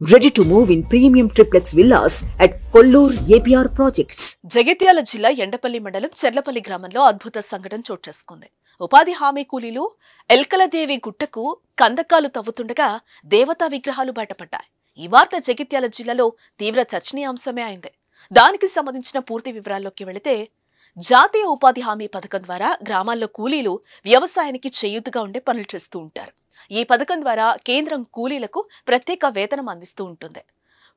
Ready to move in premium triplex villas at Kollur APR Projects. Jagtial జిల్లా ఎండపల్లి మండలం చెర్లపల్లి గ్రామంలో అద్భుత సంఘటన చోటు చేసుకుంది. ఉపాధి హామీ కూలీలు ఎల్కలదేవి గుట్టకు కందకాలు తవ్వుతుండగా దేవతా విగ్రహాలు బయటపడ్డాయి. ఈ వార్త జగిత్యాల జిల్లాలో తీవ్ర చర్చనీయాంశమే అయింది. దానికి సంబంధించిన పూర్తి వివరాల్లోకి వెళితే జాతీయ ఉపాధి హామీ పథకం ద్వారా గ్రామాల్లో కూలీలు వ్యవసాయానికి చేయూతగా ఉండే పనులు చేస్తూ ఉంటారు. ఈ పథకం ద్వారా కేంద్రం కూలీలకు ప్రత్యేక వేతనం అందిస్తూ ఉంటుంది.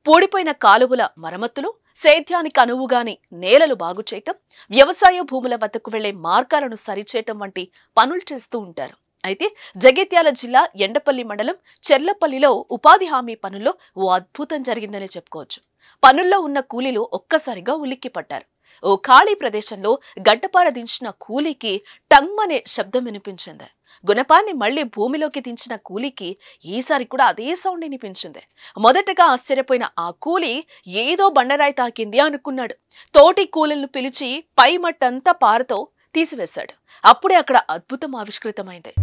పూడిపోయిన కాలువల మరమ్మతులు, సేద్యానికి అనువుగాని నేలలు బాగు చేయటం, వ్యవసాయ భూముల వద్దకు వెళ్లే మార్గాలను సరిచేయటం వంటి పనులు చేస్తూ ఉంటారు. అయితే జగిత్యాల జిల్లా ఎండపల్లి మండలం చెర్లపల్లిలో ఉపాధి హామీ పనుల్లో ఓ అద్భుతం జరిగిందనే చెప్పుకోవచ్చు. పనుల్లో ఉన్న కూలీలు ఒక్కసారిగా ఉలిక్కిపడ్డారు. ఓ ఖాళీ ప్రదేశంలో గడ్డపార దించిన కూలీకి టంగ్ అనే శబ్దం వినిపించింది. గుణపాన్ని మళ్లీ భూమిలోకి దించిన కూలీకి ఈసారి కూడా అదే సౌండ్ వినిపించింది. మొదటగా ఆశ్చర్యపోయిన ఆ కూలీ ఏదో బండరాయి తాకింది అనుకున్నాడు. తోటి కూలీలను పిలిచి పై మట్టంతా పారతో తీసివేశాడు. అప్పుడే అక్కడ అద్భుతం ఆవిష్కృతమైంది.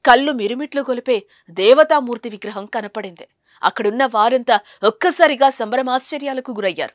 కళ్ళు మిరుమిట్లు గొలిపే దేవతామూర్తి విగ్రహం కనపడింది. అక్కడున్న వారంతా ఒక్కసారిగా సంబరమాశ్చర్యాలకు గురయ్యారు.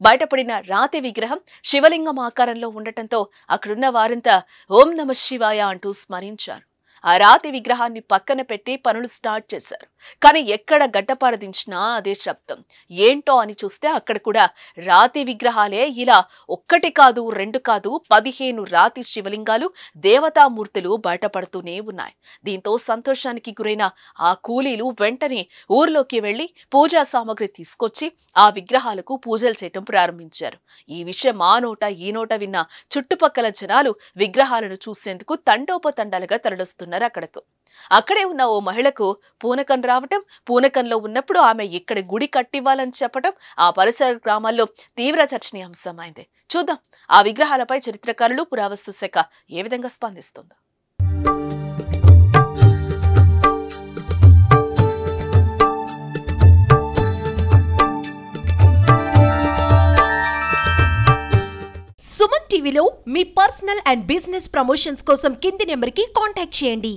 బయటపడిన రాతి విగ్రహం శివలింగం ఆకారంలో ఉండటంతో అక్కడున్న వారంతా ఓం నమ శివాయ అంటూ స్మరించారు. ఆ రాతి విగ్రహాన్ని పక్కన పెట్టి పనులు స్టార్ట్ చేశారు. కానీ ఎక్కడ గడ్డపార దించినా అదే శబ్దం. ఏంటో అని చూస్తే అక్కడ కూడా రాతి విగ్రహాలే. ఇలా ఒక్కటి కాదు, రెండు కాదు, 15 రాతి శివలింగాలు, దేవతామూర్తులు బయటపడుతూనే ఉన్నాయి. దీంతో సంతోషానికి గురైన ఆ కూలీలు వెంటనే ఊర్లోకి వెళ్లి పూజా సామాగ్రి తీసుకొచ్చి ఆ విగ్రహాలకు పూజలు చేయటం ప్రారంభించారు. ఈ విషయం ఆ నోట ఈ నోట విన్న చుట్టుపక్కల జనాలు విగ్రహాలను చూసేందుకు తండోపతండాలుగా తరలిస్తున్నారు. అక్కడే ఉన్న ఓ మహిళకు పూనకం రావటం, పూనకంలో ఉన్నప్పుడు ఆమె ఇక్కడ గుడి కట్టివ్వాలని చెప్పటం ఆ పరిసర గ్రామాల్లో తీవ్ర చర్చనీయాంశమైంది. చూద్దాం ఆ విగ్రహాలపై చరిత్రకారులు, పురావస్తు శాఖ ఏ విధంగా స్పందిస్తుందో. సుమన్ టీవీలో మీ పర్సనల్ అండ్ బిజినెస్ ప్రమోషన్స్ కోసం కింది నెంబర్కి కాంటాక్ట్ చేయండి.